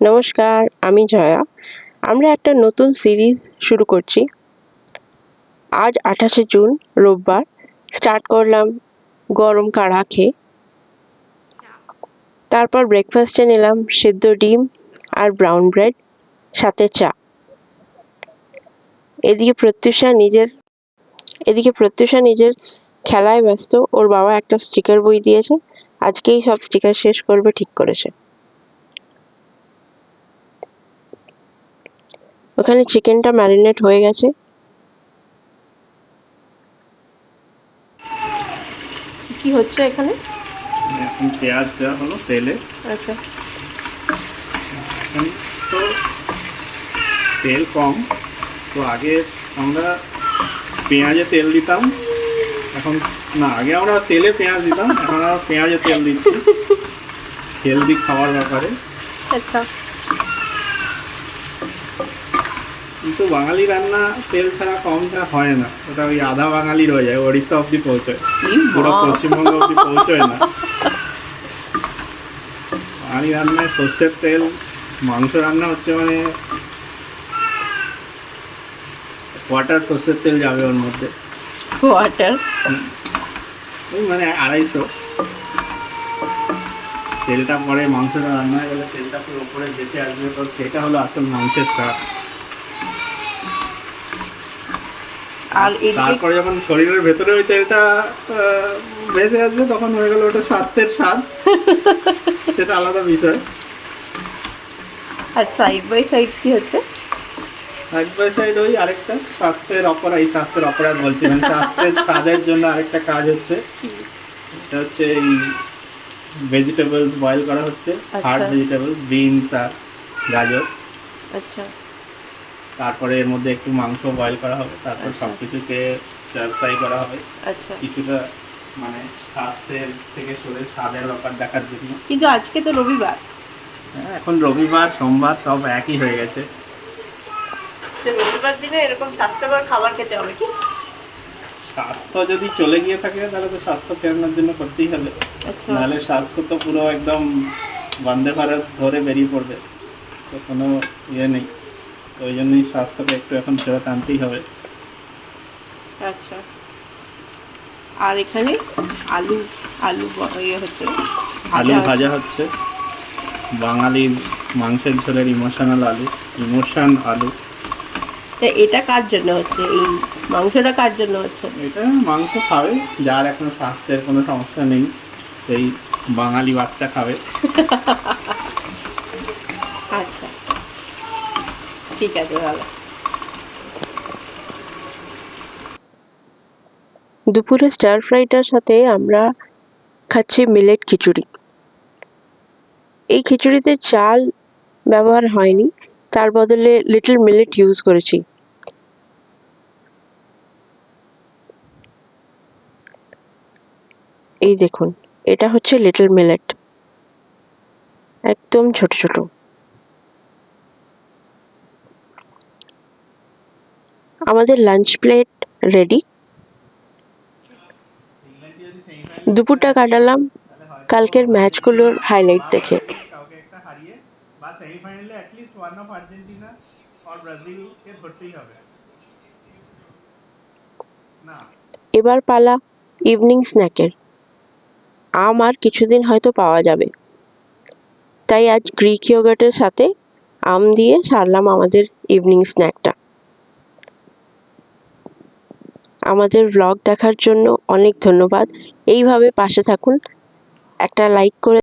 নমস্কার, আমি জয়া। আমরা একটা নতুন সিরিজ শুরু করছি। আজ 28শে জুন রোববার স্টার্ট করলাম গরম কাঢ়া খেয়ে। তারপর ব্রেকফাস্টে নিলাম সেদ্ধ ডিম আর ব্রাউন ব্রেড, সাথে চা। এদিকে প্রত্যুষা নিজের খেলায় ব্যস্ত। ওর বাবা একটা স্টিকার বই দিয়েছে, আজকেই সব স্টিকার শেষ করবে ঠিক করেছে। ওখানে চিকেনটা ম্যারিনেট হয়ে গেছে। কি হচ্ছে এখানে? এখন পেঁয়াজ দেওয়া হলো তেলে। আচ্ছা, এখন তো তেল কম, তো আগে আমরা পেঁয়াজে তেল দিতাম, এখন না, আগে আমরা তেলে পেঁয়াজ দিতাম, এখন আমরা পেঁয়াজে তেল দিচ্ছি হেলদি খাওয়ার ব্যাপারে। আচ্ছা। কিন্তু বাঙালি রান্না তেল ছাড়া কমটা হয় না, ওটা ওই আধা বাঙালি রয়ে যায়, ওড়িশা অবধি পৌঁছয়, পুরো পশ্চিমবঙ্গ অবধি পৌঁছয় না। বাঙালি রান্নায় সর্ষের তেল, মাংস রান্না হচ্ছে মানে কোয়ার্টার সর্ষের তেল যাবে ওর মধ্যে, ওয়াটার। ওই মানে 250। তেলটা পরে মাংসটা রান্না হয়ে গেলে তেলটা পুরো উপরে ভেসে আসবে, তো সেটা হলো আসল মাংসের স্বাদ। আর তারপরে যখন শরীরের ভেতরে ওই তেলটা ভেসে আসবে, তখন হয়ে গেল ওটা স্বাস্থ্যের স্বাদ, সেটা আলাদা বিষয়। আর সাইড বাই সাইড কি হচ্ছে? সাইড বাই সাইড ওই আরেকটা স্বাস্থ্যের অপরাধ, এই স্বাস্থ্যের অপরাধ বলছি মানে স্বাস্থ্যের স্বাদের জন্য আরেকটা কাজ হচ্ছে। এটা হচ্ছে এই ভেজিটেবলস বয়েল করা হচ্ছে, হার্ড ভেজিটেবলস, বিনস আর গাজর। আচ্ছা, তারপরে এর মধ্যে একটু মাংস বয়েল করা হবে, তারপর সব কিছুকে স্টার ফ্রাই করা হবে। আচ্ছা। কিছুটা মানে স্বাস্থ্যের থেকে শরীর স্বাদের ব্যাপার দেখার জন্য। কিন্তু আজকে তো রবিবার। হ্যাঁ, এখন রবিবার সোমবার সব একই হয়ে গেছে। রবিবার দিনে এরকম স্বাস্থ্যকর খাবার খেতে হবে কি? স্বাস্থ্য যদি চলে গিয়ে থাকে তাহলে তো স্বাস্থ্য ফেরানোর জন্য করতেই হবে, নাহলে স্বাস্থ্য তো পুরো একদম বন্দে ভারত ধরে বেরিয়ে পড়বে, তো কোনো ইয়ে নেই। তো ওই জন্যই স্বাস্থ্যকে একটু এখন ফেরত আনতেই হবে। আচ্ছা। আর এখানে আলু আলু ইয়ে হচ্ছে, আলু ভাজা হচ্ছে, বাঙালির মাংসের ঝোলের ইমোশনাল আলু। এটা কার জন্য হচ্ছে? এই মাংসটা কার জন্য হচ্ছে? এটা মাংস খাবে যার এখন স্বাস্থ্যের কোনো সমস্যা নেই, সেই বাঙালি বাচ্চা খাবে। আচ্ছা, ঠিক আছে, ভালো। দুপুরে স্টার ফ্রাইটার সাথে আমরা খাচ্ছি মিলেট খিচুড়ি। এই খিচুড়িতে চাল ব্যবহার হয়নি, তার বদলে লিটল মিলেট ইউজ করেছি। এই দেখুন, এটা হচ্ছে লিটল মিলেট, একদম ছোট ছোট। আমাদের লাঞ্চ প্লেট রেডি। দুপুরটা কাটালাম কালকের ম্যাচগুলোর হাইলাইট দেখে। কাউকে একটা হারিয়ে বা সেমিফাইনালে অ্যাটলিস্ট ওয়ান অফ আর্জেন্টিনা আর ব্রাজিলকে ধরতেই হবে। না, এবার পালা ইভিনিং স্ন্যাকের। আম আর কিছুদিন হয়তো পাওয়া যাবে, তাই আজ গ্রিক ইয়োগার্টের সাথে আম দিয়ে সারলাম আমাদের ইভিনিং স্ন্যাকটা। আমাদের ব্লগ দেখার জন্য অনেক ধন্যবাদ। এইভাবে পাশে থাকুন, একটা লাইক করে